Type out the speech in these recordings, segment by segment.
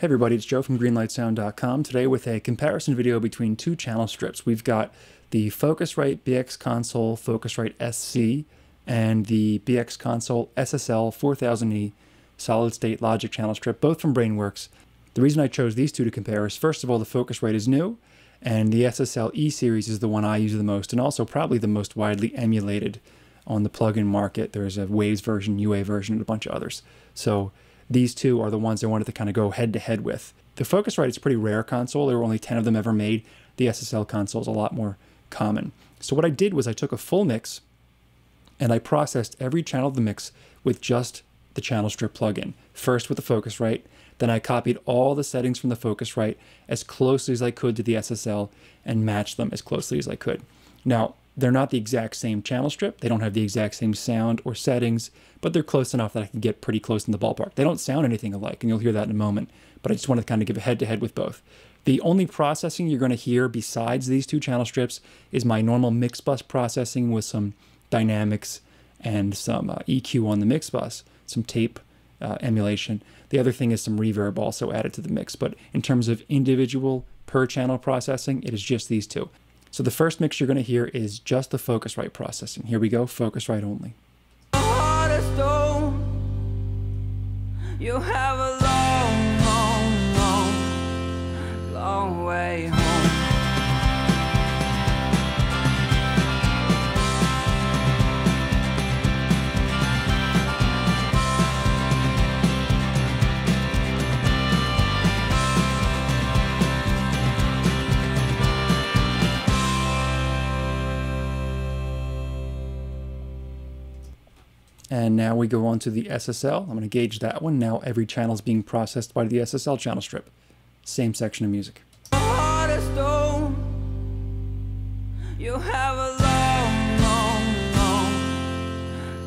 Hey everybody, it's Joe from greenlightsound.com. Today with a comparison video between two channel strips. We've got the Focusrite BX Console Focusrite SC and the BX Console SSL 4000E solid state logic channel strip, both from Brainworx. The reason I chose these two to compare is, first of all, the Focusrite is new, and the SSL E series is the one I use the most, and also probably the most widely emulated on the plugin market. There's a Waves version, UA version, and a bunch of others. So these two are the ones I wanted to kind of go head-to-head with. The Focusrite is a pretty rare console. There were only 10 of them ever made. The SSL console is a lot more common. So what I did was I took a full mix and I processed every channel of the mix with just the channel strip plugin. First with the Focusrite, then I copied all the settings from the Focusrite as closely as I could to the SSL and matched them as closely as I could. Now, they're not the exact same channel strip. They don't have the exact same sound or settings, but they're close enough that I can get pretty close in the ballpark. They don't sound anything alike, and you'll hear that in a moment, but I just wanted to kind of give a head-to-head with both. The only processing you're going to hear besides these two channel strips is my normal mix bus processing with some dynamics and some EQ on the mix bus, some tape emulation. The other thing is some reverb also added to the mix, but in terms of individual per channel processing, it is just these two. So the first mix you're going to hear is just the Focusrite processing. Here we go, Focusrite only. You have a long way home. And now we go on to the SSL. I'm going to gauge that one. Now every channel is being processed by the SSL channel strip. Same section of music. You have a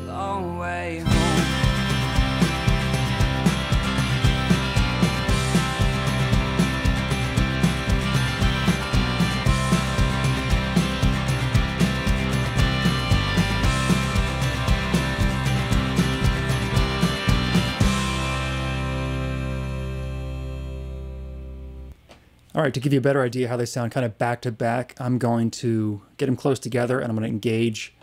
long way home. All right, to give you a better idea how they sound kind of back to back, I'm going to get them close together and I'm going to engage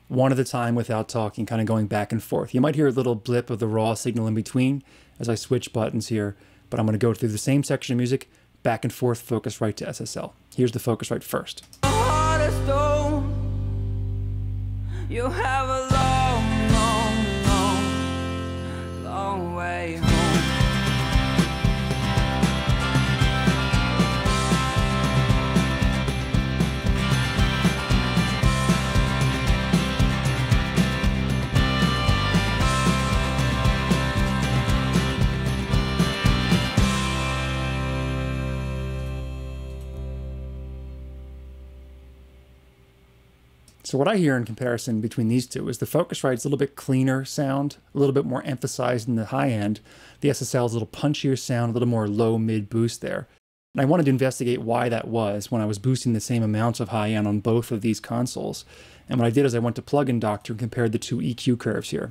one at a time without talking, kind of going back and forth. You might hear a little blip of the raw signal in between as I switch buttons here, but I'm going to go through the same section of music, back and forth, Focusrite to SSL. Here's the Focusrite first. You have a long way home. So what I hear in comparison between these two is the Focusrite's a little bit cleaner sound, a little bit more emphasized in the high end. The SSL's a little punchier sound, a little more low mid boost there. And I wanted to investigate why that was when I was boosting the same amounts of high end on both of these consoles. And what I did is I went to Plugin Doctor and compared the two EQ curves here.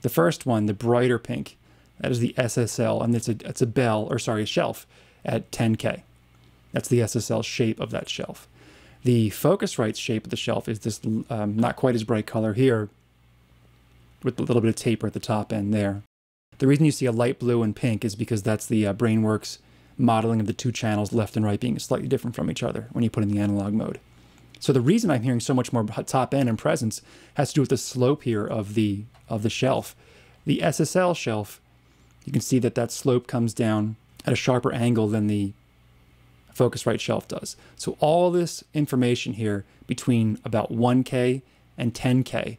The first one, the brighter pink, that is the SSL, and it's a bell, or sorry, a shelf at 10K. That's the SSL shape of that shelf. The Focusrite's shape of the shelf is this not quite as bright color here with a little bit of taper at the top end there. The reason you see a light blue and pink is because that's the Brainworx modeling of the two channels left and right being slightly different from each other when you put in the analog mode. So the reason I'm hearing so much more top end and presence has to do with the slope here of the shelf. The SSL shelf, you can see that slope comes down at a sharper angle than the Focusrite shelf does. So all this information here between about 1K and 10K,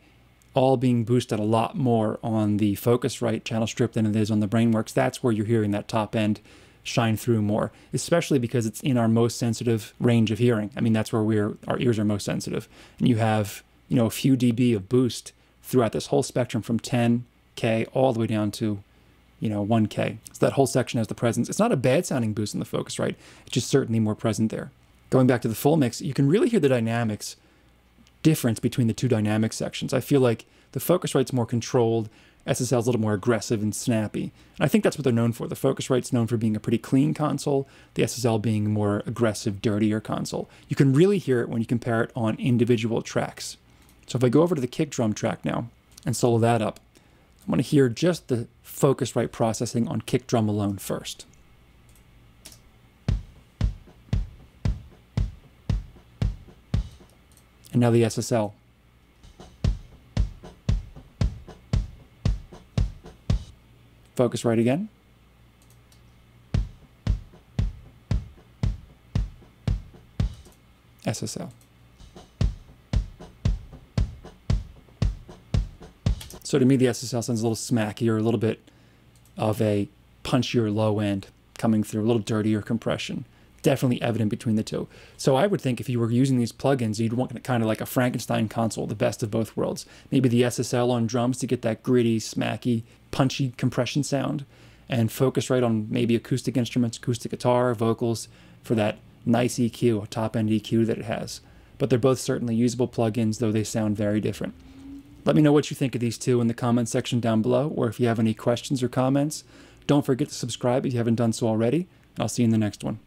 all being boosted a lot more on the Focusrite channel strip than it is on the Brainworx. That's where you're hearing that top end shine through more, especially because it's in our most sensitive range of hearing. I mean, that's where our ears are most sensitive. And you have, a few dB of boost throughout this whole spectrum from 10K all the way down to 1K. So that whole section has the presence. It's not a bad sounding boost in the Focusrite. It's just certainly more present there. Going back to the full mix, you can really hear the dynamics difference between the two dynamic sections. I feel like the Focusrite's more controlled. SSL is a little more aggressive and snappy. And I think that's what they're known for. The Focusrite's known for being a pretty clean console, the SSL being a more aggressive, dirtier console. You can really hear it when you compare it on individual tracks. So if I go over to the kick drum track now and solo that up, I'm going to hear just the Focusrite processing on kick drum alone first. And now the SSL. Focusrite again. SSL. So to me, the SSL sounds a little smackier, a little bit of a punchier low end coming through, a little dirtier compression. Definitely evident between the two. So I would think if you were using these plugins, you'd want kind of like a Frankenstein console, the best of both worlds. Maybe the SSL on drums to get that gritty, smacky, punchy compression sound, and Focusrite on maybe acoustic instruments, acoustic guitar, vocals for that nice EQ, top-end EQ that it has. But they're both certainly usable plugins, though they sound very different. Let me know what you think of these two in the comment section down below, or if you have any questions or comments. Don't forget to subscribe if you haven't done so already, and I'll see you in the next one.